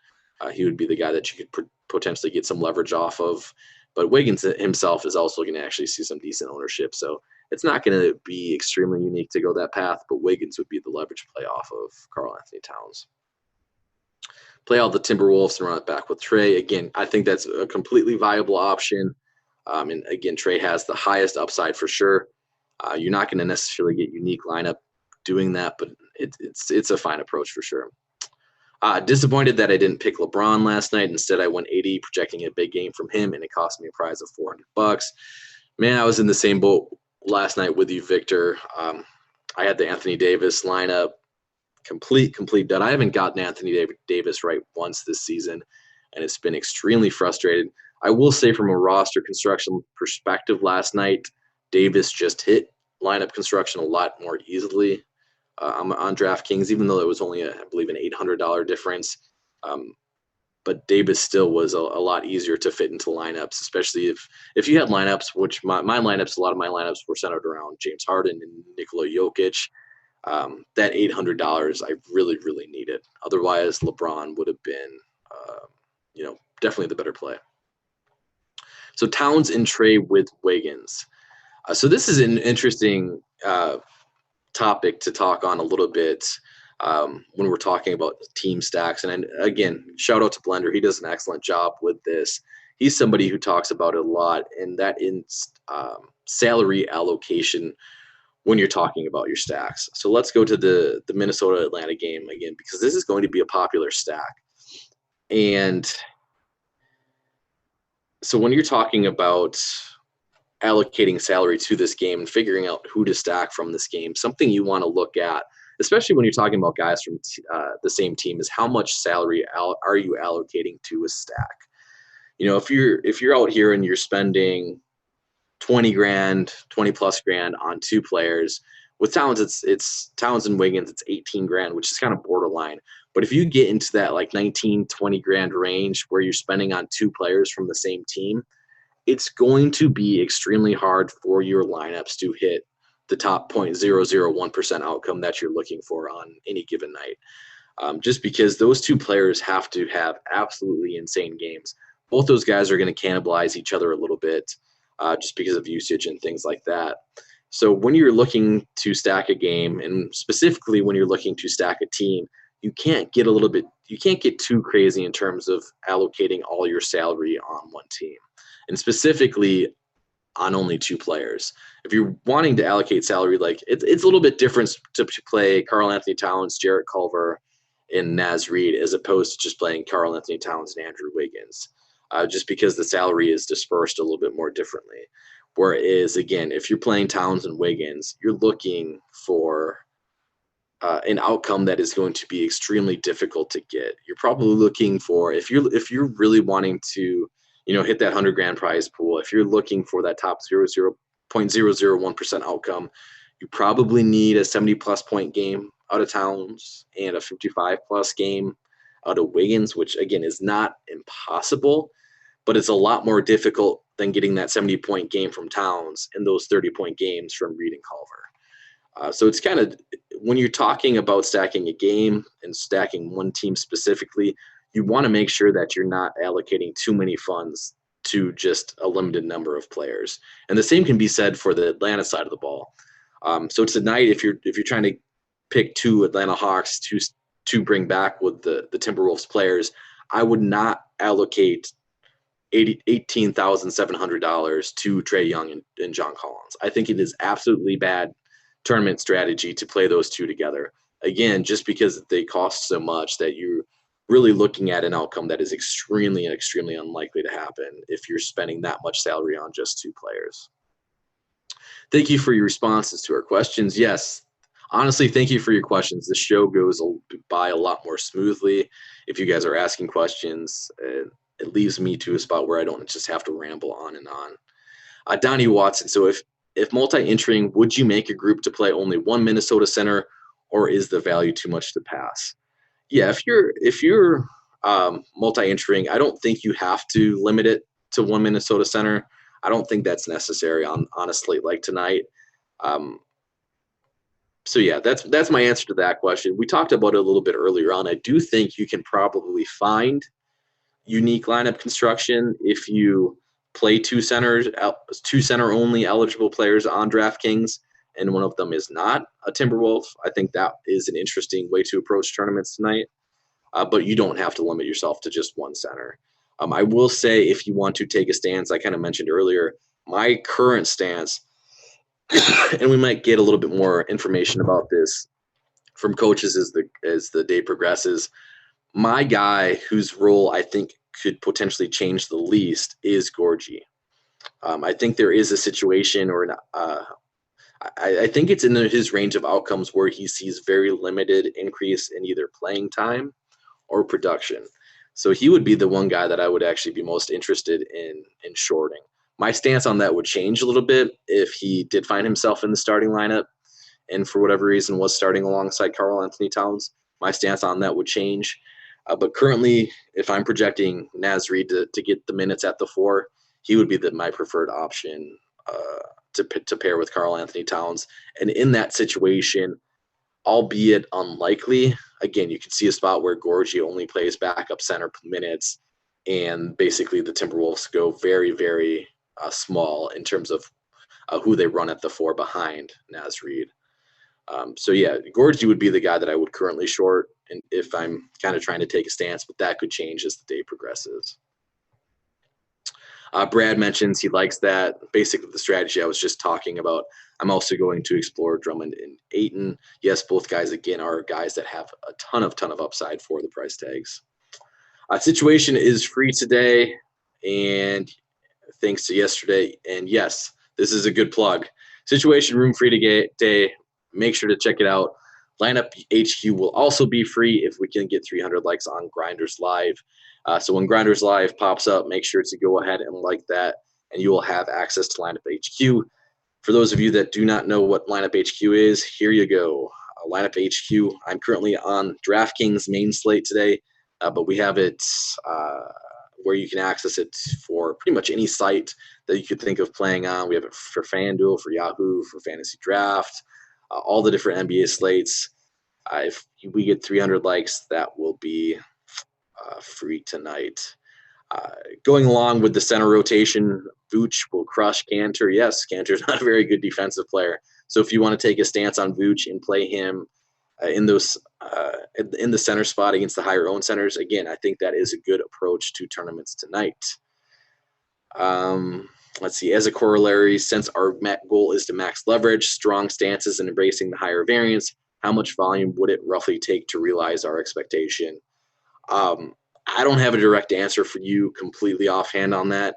He would be the guy that you could potentially get some leverage off of. But Wiggins himself is also going to actually see some decent ownership. So it's not going to be extremely unique to go that path, but Wiggins would be the leverage play off of Karl Anthony Towns. Play out the Timberwolves and run it back with Trae. Again, I think that's a completely viable option. And again, Trae has the highest upside for sure. You're not going to necessarily get unique lineup doing that, but it's a fine approach for sure. Disappointed that I didn't pick LeBron last night. Instead, I went 80, projecting a big game from him, and it cost me a prize of $400. Man, I was in the same boat last night with you, Victor. I had the Anthony Davis lineup complete done. I haven't gotten Anthony Davis right once this season, and it's been extremely frustrating. I will say from a roster construction perspective last night, Davis just hit lineup construction a lot more easily on DraftKings, even though it was only, I believe, an $800 difference. But but Davis still was a lot easier to fit into lineups, especially if you had lineups, which my lineups, a lot of my lineups were centered around James Harden and Nikola Jokic. That $800 I really, really needed. Otherwise, LeBron would have been, definitely the better play. So Towns in trade with Wiggins. So this is an interesting topic to talk on a little bit when we're talking about team stacks. And again, shout out to Blender. He does an excellent job with this. He's somebody who talks about it a lot, and that in salary allocation when you're talking about your stacks. So let's go to the Minnesota-Atlanta game again, because this is going to be a popular stack. And so when you're talking about allocating salary to this game and figuring out who to stack from this game, something you want to look at, especially when you're talking about guys from the same team, is how much salary are you allocating to a stack? If you're out here and you're spending 20 plus grand on two players, with Towns, it's Towns and Wiggins, it's 18 grand, which is kind of borderline. But if you get into that like 19, 20 grand range where you're spending on two players from the same team, it's going to be extremely hard for your lineups to hit the top 0.001% outcome that you're looking for on any given night. Just because those two players have to have absolutely insane games. Both those guys are going to cannibalize each other a little bit just because of usage and things like that. So when you're looking to stack a game, and specifically when you're looking to stack a team, you can't get too crazy in terms of allocating all your salary on one team, and specifically on only two players. If you're wanting to allocate salary, like it's a little bit different to play Karl Anthony Towns, Jarrett Culver, and Naz Reid, as opposed to just playing Karl Anthony Towns and Andrew Wiggins, just because the salary is dispersed a little bit more differently. Whereas, again, if you're playing Towns and Wiggins, you're looking for an outcome that is going to be extremely difficult to get. You're probably looking for, if you're really wanting to, hit that 100 grand prize pool, if you're looking for that top 0.001% outcome, you probably need a 70-plus point game out of Towns and a 55-plus game out of Wiggins, which, again, is not impossible, but it's a lot more difficult than getting that 70-point game from Towns and those 30-point games from Reid and Culver. So it's kind of, when you're talking about stacking a game and stacking one team specifically, you want to make sure that you're not allocating too many funds to just a limited number of players. And the same can be said for the Atlanta side of the ball. So tonight, if you're trying to pick two Atlanta Hawks to bring back with the Timberwolves players, I would not allocate $18,700 to Trae Young and John Collins. I think it is absolutely bad tournament strategy to play those two together. Again, just because they cost so much that you're really looking at an outcome that is extremely, extremely unlikely to happen if you're spending that much salary on just two players. Thank you for your responses to our questions. Yes, honestly, thank you for your questions. The show goes by a lot more smoothly if you guys are asking questions. It leaves me to a spot where I don't just have to ramble on and on. Donnie Watson, so if multi-entering, would you make a group to play only one Minnesota center, or is the value too much to pass? Yeah, if you're multi-entering, I don't think you have to limit it to one Minnesota center. I don't think that's necessary on a slate like tonight. So yeah, that's my answer to that question. We talked about it a little bit earlier on. I do think you can probably find unique lineup construction if you play two center only eligible players on DraftKings, and one of them is not a Timberwolf. I think that is an interesting way to approach tournaments tonight, but you don't have to limit yourself to just one center. I will say, if you want to take a stance, I kind of mentioned earlier, my current stance, and we might get a little bit more information about this from coaches as the day progresses. My guy whose role I think could potentially change the least is Gorgie. I think there is a situation, or I think it's in his range of outcomes where he sees very limited increase in either playing time or production. So he would be the one guy that I would actually be most interested in shorting. My stance on that would change a little bit if he did find himself in the starting lineup and for whatever reason was starting alongside Karl Anthony Towns. My stance on that would change. But currently, if I'm projecting Naz Reid to get the minutes at the 4, he would be my preferred option to pair with Karl Anthony Towns. And in that situation, albeit unlikely, again, you can see a spot where Gorgie only plays backup center minutes, and basically the Timberwolves go very, very small in terms of who they run at the 4 behind Naz Reid. So yeah, Gorgie would be the guy that I would currently short, and if I'm kind of trying to take a stance, but that could change as the day progresses. Brad mentions he likes that. Basically, the strategy I was just talking about. I'm also going to explore Drummond and Ayton. Yes, both guys, again, are guys that have a ton of upside for the price tags. Situation is free today, and thanks to yesterday. And yes, this is a good plug. Situation room free today. Make sure to check it out. Lineup HQ will also be free if we can get 300 likes on Grinders Live. So when Grinders Live pops up, make sure to go ahead and like that, and you will have access to Lineup HQ. For those of you that do not know what Lineup HQ is, here you go. Lineup HQ. I'm currently on Draftkings main slate today, but we have it where you can access it for pretty much any site that you could think of playing on. We have it for FanDuel, for Yahoo, for Fantasy Draft, all the different NBA slates. If we get 300 likes, that will be free tonight. Going along with the center rotation, Vooch will crush Kanter. Yes, Kanter's not a very good defensive player. So if you want to take a stance on Vooch and play him in the center spot against the higher owned centers, again, I think that is a good approach to tournaments tonight. Let's see. As a corollary, since our goal is to max leverage, strong stances, and embracing the higher variance, how much volume would it roughly take to realize our expectation? I don't have a direct answer for you completely offhand on that,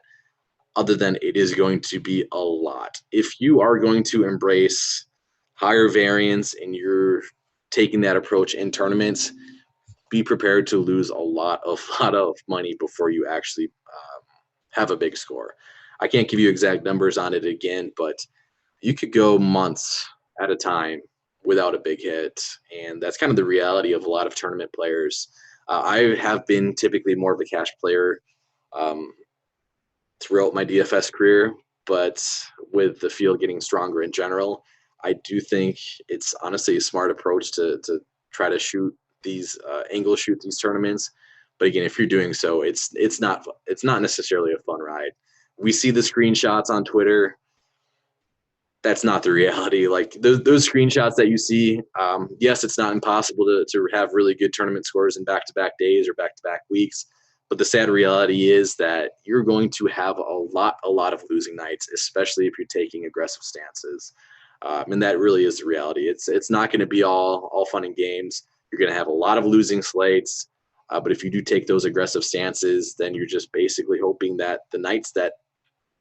other than it is going to be a lot. If you are going to embrace higher variance and you're taking that approach in tournaments, be prepared to lose a lot of money before you actually have a big score. I can't give you exact numbers on it again, but you could go months at a time without a big hit, and that's kind of the reality of a lot of tournament players. I have been typically more of a cash player throughout my DFS career, but with the field getting stronger in general, I do think it's honestly a smart approach to try to shoot these shoot these tournaments. But again, if you're doing so, it's not necessarily a fun ride. We see the screenshots on Twitter. That's not the reality. Like those screenshots that you see, yes, it's not impossible to have really good tournament scores in back-to-back days or back-to-back weeks. But the sad reality is that you're going to have a lot of losing nights, especially if you're taking aggressive stances. And that really is the reality. It's not going to be all fun and games. You're going to have a lot of losing slates. But if you do take those aggressive stances, then you're just basically hoping that the nights that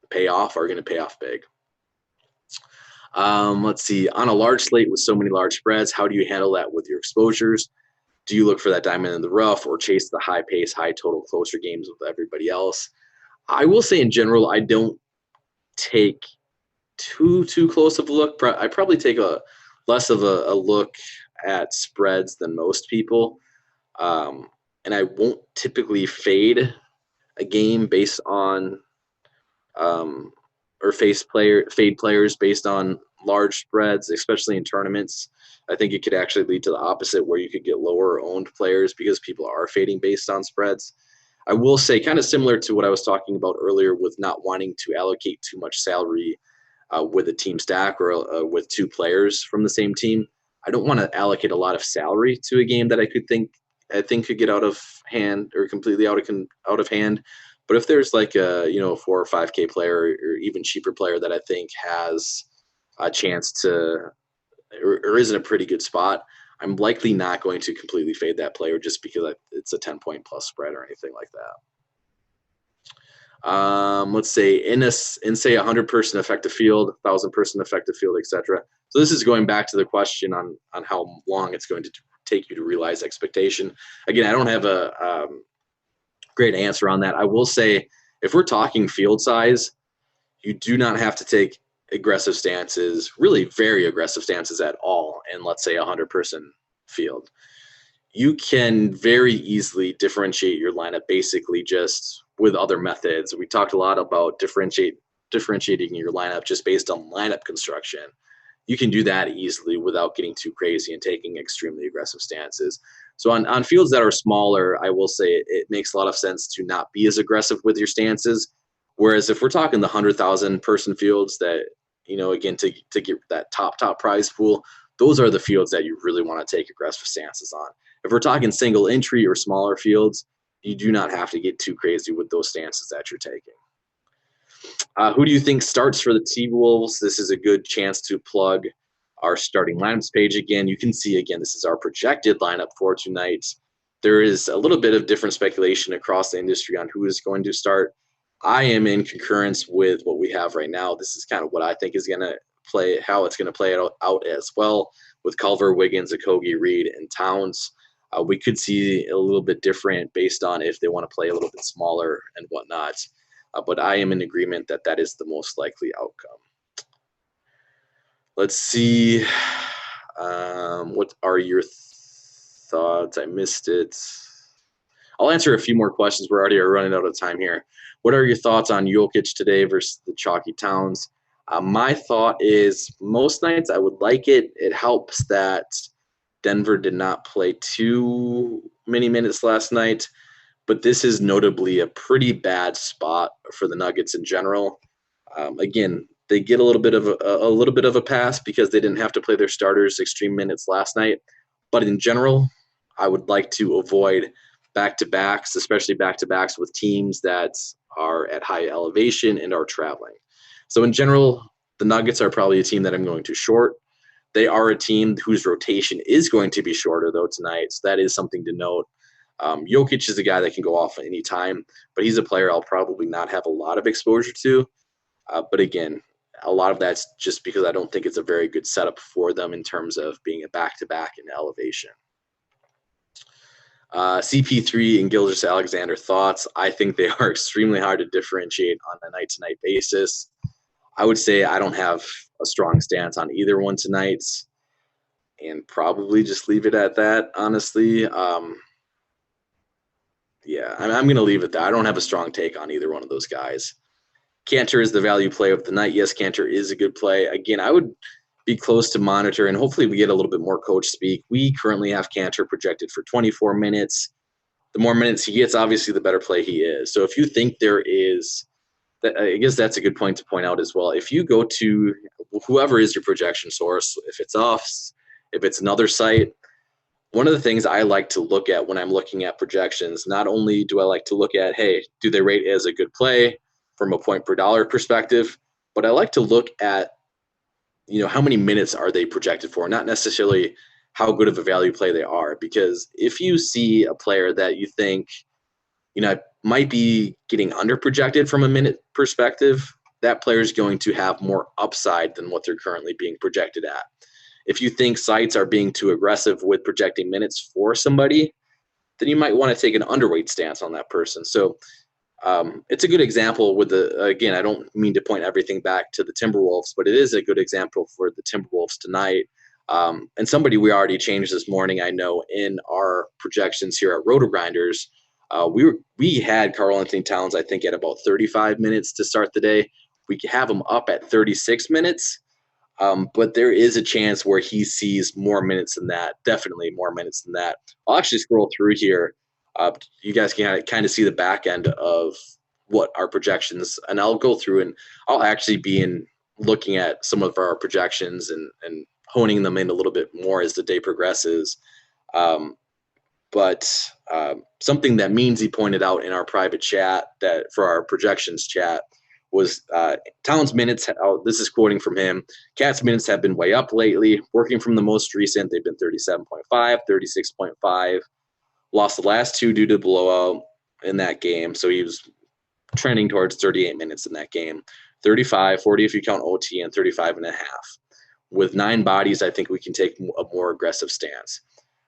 pay off are going to pay off big. Let's see. On a large slate with so many large spreads, how do you handle that with your exposures? Do you look for that diamond in the rough or chase the high pace, high total, closer games with everybody else? I will say in general, I don't take too close of a look. I probably take less of a look at spreads than most people. And I won't typically fade a game based on or fade players based on large spreads, especially in tournaments. I think it could actually lead to the opposite, where you could get lower owned players because people are fading based on spreads. I will say, kind of similar to what I was talking about earlier with not wanting to allocate too much salary with a team stack or with two players from the same team. I don't want to allocate a lot of salary to a game that I think could get out of hand or completely out of hand. But if there's like a 4 or 5K player or even cheaper player that I think has a chance to or is in a pretty good spot, I'm likely not going to completely fade that player just because it's a 10-point plus spread or anything like that. Let's say in say 100-person effective field, 1,000-person effective field, etc. So this is going back to the question on how long it's going to take you to realize expectation. Again, I don't have a great answer on that. I will say, if we're talking field size, you do not have to take aggressive stances, really very aggressive stances at all in, let's say, 100-person field. you can very easily differentiate your lineup basically just with other methods. We talked a lot about differentiating your lineup just based on lineup construction. You can do that easily without getting too crazy and taking extremely aggressive stances. So on fields that are smaller, I will say it makes a lot of sense to not be as aggressive with your stances. Whereas if we're talking the 100,000 person fields that, again, to get that top prize pool, those are the fields that you really want to take aggressive stances on. If we're talking single entry or smaller fields, you do not have to get too crazy with those stances that you're taking. Who do you think starts for the T-Wolves? This is a good chance to plug our starting lineups page again. You can see, again, this is our projected lineup for tonight. There is a little bit of different speculation across the industry on who is going to start. I am in concurrence with what we have right now. This is kind of what I think is going to play, how it's going to play out as well, with Culver, Wiggins, Okogie, Reed, and Towns. We could see a little bit different based on if they want to play a little bit smaller and whatnot. But I am in agreement that that is the most likely outcome. Let's see. What are your thoughts? I missed it. I'll answer a few more questions. We're already running out of time here. What are your thoughts on Jokic today versus the chalky Towns? My thought is most nights I would like it. It helps that Denver did not play too many minutes last night, but this is notably a pretty bad spot for the Nuggets in general. Again, they get a little bit of a pass because they didn't have to play their starters extreme minutes last night. But in general, I would like to avoid back-to-backs, especially back-to-backs with teams that are at high elevation and are traveling. So in general, the Nuggets are probably a team that I'm going to short. They are a team whose rotation is going to be shorter, though, tonight. So that is something to note. Jokic is a guy that can go off at any time, but he's a player I'll probably not have a lot of exposure to. But again, a lot of that's just because I don't think it's a very good setup for them in terms of being a back-to-back in elevation. CP3 and Gilgeous-Alexander thoughts. I think they are extremely hard to differentiate on a night-to-night basis. I would say I don't have a strong stance on either one tonight and probably just leave it at that, honestly. Yeah, I'm going to leave it there. I don't have a strong take on either one of those guys. Cantor is the value play of the night. Yes, Cantor is a good play. Again, I would be close to monitor, and hopefully we get a little bit more coach speak. We currently have Cantor projected for 24 minutes. The more minutes he gets, obviously, the better play he is. So if you think there is – I guess that's a good point to point out as well. If you go to whoever is your projection source, if it's us, if it's another site, one of the things I like to look at when I'm looking at projections, not only do I like to look at, hey, do they rate as a good play from a point per dollar perspective, but I like to look at, how many minutes are they projected for, not necessarily how good of a value play they are. Because if you see a player that you think, might be getting under projected from a minute perspective, that player is going to have more upside than what they're currently being projected at. If you think sites are being too aggressive with projecting minutes for somebody, then you might want to take an underweight stance on that person. So it's a good example with again, I don't mean to point everything back to the Timberwolves, but it is a good example for the Timberwolves tonight. And somebody we already changed this morning, I know, in our projections here at RotoGrinders. We had Karl-Anthony Towns, I think, at about 35 minutes to start the day. We have him up at 36 minutes. But there is a chance where he sees more minutes than that, definitely more minutes than that. I'll actually scroll through here. You guys can kind of see the back end of what our projections, and I'll go through and I'll actually be looking at some of our projections and honing them in a little bit more as the day progresses. But something that Meansy pointed out in our private chat that for our projections chat was Towns' minutes. This is quoting from him. Cat's minutes have been way up lately. Working from the most recent, they've been 37.5, 36.5. Lost the last two due to blowout in that game. So he was trending towards 38 minutes in that game. 35, 40 if you count OT, and 35 and a half. With 9 bodies, I think we can take a more aggressive stance.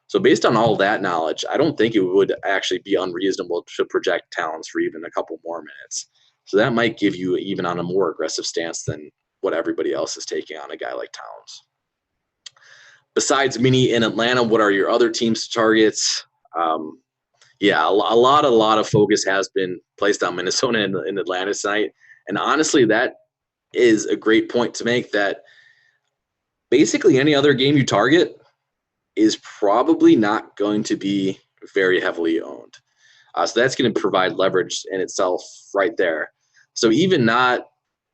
So based on all that knowledge, I don't think it would actually be unreasonable to project Towns for even a couple more minutes. So that might give you even on a more aggressive stance than what everybody else is taking on a guy like Towns. besides Mini in Atlanta, what are your other teams' targets? Yeah, a lot of focus has been placed on Minnesota and Atlanta tonight. And honestly, that is a great point to make, that basically any other game you target is probably not going to be very heavily owned. So that's going to provide leverage in itself right there. So even not,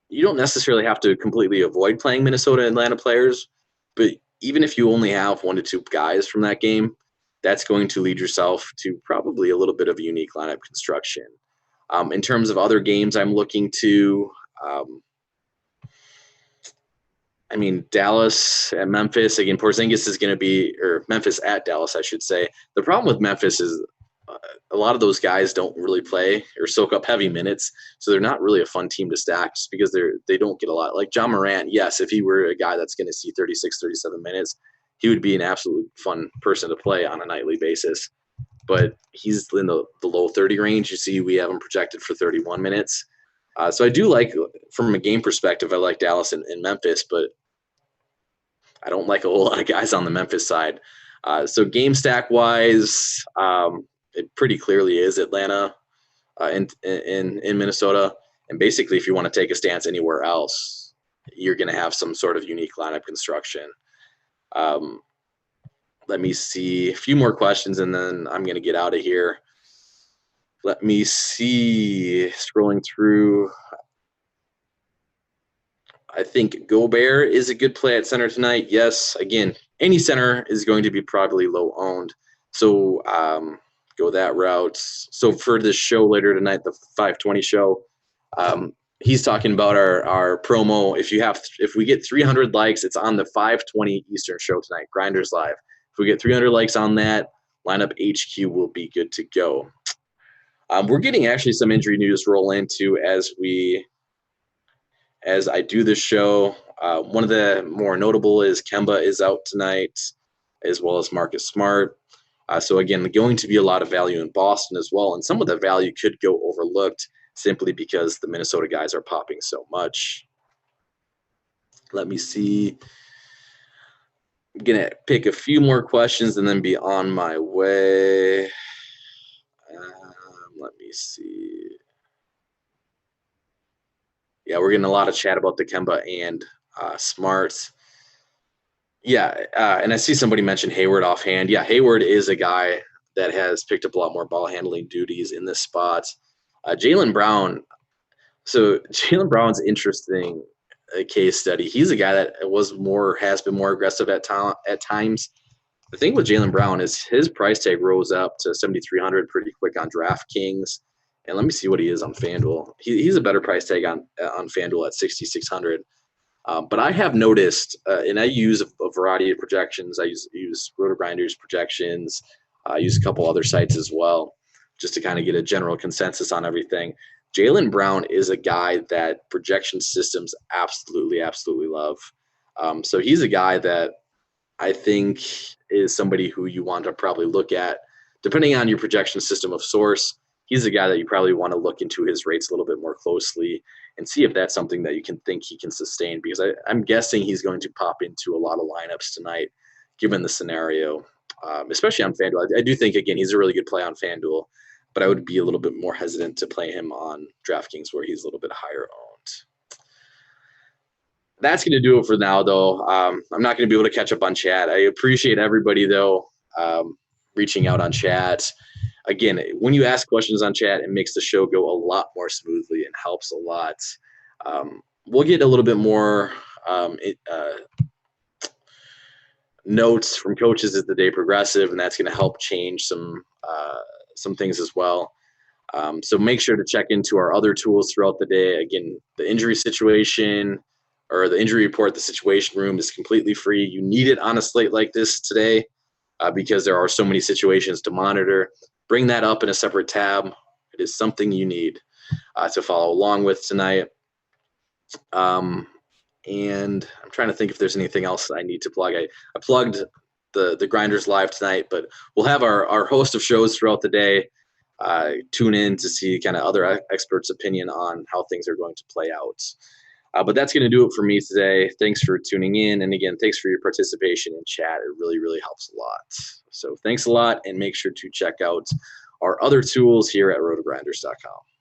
you don't necessarily have to completely avoid playing Minnesota and Atlanta players, but even if you only have 1 to 2 guys from that game, that's going to lead yourself to probably a little bit of a unique lineup construction. In terms of other games I'm looking to, Dallas at Memphis. Again, Porzingis is going to be, or Memphis at Dallas, I should say. The problem with Memphis is a lot of those guys don't really play or soak up heavy minutes, so they're not really a fun team to stack just because they don't get a lot. Like John Morant, yes, if he were a guy that's going to see 36, 37 minutes, he would be an absolute fun person to play on a nightly basis. But he's in the low 30 range. You see, we have him projected for 31 minutes. So I do like, from a game perspective, I like Dallas and Memphis, but I don't like a whole lot of guys on the Memphis side. So game stack wise, it pretty clearly is Atlanta in Minnesota. And basically, if you want to take a stance anywhere else, you're going to have some sort of unique lineup construction. Let me see a few more questions, and then I'm going to get out of here. Let me see, scrolling through. I think Gobert is a good play at center tonight. Yes, again, any center is going to be probably low owned. So go that route. So for this show later tonight, the 520 show, he's talking about our promo. If we get 300 likes, it's on the 520 Eastern show tonight, Grinders Live. If we get 300 likes on that, Lineup HQ will be good to go. We're getting actually some injury news roll into as I do this show. One of the more notable is Kemba is out tonight, as well as Marcus Smart. So again, going to be a lot of value in Boston as well, and some of the value could go overlooked simply because the Minnesota guys are popping so much. Let me see. I'm going to pick a few more questions and then be on my way. Let me see. Yeah, we're getting a lot of chat about the Kemba and Smart. Yeah, and I see somebody mention Hayward offhand. Yeah, Hayward is a guy that has picked up a lot more ball handling duties in this spot. Jaylen Brown. So Jaylen Brown's interesting case study. He's a guy that has been more aggressive at times. The thing with Jaylen Brown is his price tag rose up to 7,300 pretty quick on Draftkings. And let me see what he is on FanDuel. He's a better price tag on FanDuel at 6,600. But I have noticed, and I use a variety of projections. I use RotoGrinders projections. I use a couple other sites as well, just to kind of get a general consensus on everything. Jaylen Brown is a guy that projection systems absolutely love. So he's a guy that I think is somebody who you want to probably look at, depending on your projection system of source. He's a guy that you probably want to look into his rates a little bit more closely and see if that's something that you can think he can sustain, because I'm guessing he's going to pop into a lot of lineups tonight, given the scenario, especially on FanDuel. I do think, again, he's a really good play on FanDuel, but I would be a little bit more hesitant to play him on DraftKings, where he's a little bit higher owned. That's going to do it for now, though. I'm not going to be able to catch up on chat. I appreciate everybody, though, reaching out on chat. Again, when you ask questions on chat, it makes the show go a lot more smoothly and helps a lot. We'll get a little bit more notes from coaches as the day progresses, and that's going to help change some things as well. So make sure to check into our other tools throughout the day. Again, the injury situation or the injury report, the situation room is completely free. You need it on a slate like this today because there are so many situations to monitor. Bring that up in a separate tab. It is something you need to follow along with tonight. And I'm trying to think if there's anything else I need to plug. I plugged the Grinders Live tonight, but we'll have our host of shows throughout the day. Tune in to see kind of other experts' opinion on how things are going to play out. But that's going to do it for me today. Thanks for tuning in. And again, thanks for your participation in chat. It really, really helps a lot. So thanks a lot, and make sure to check out our other tools here at RotoGrinders.com.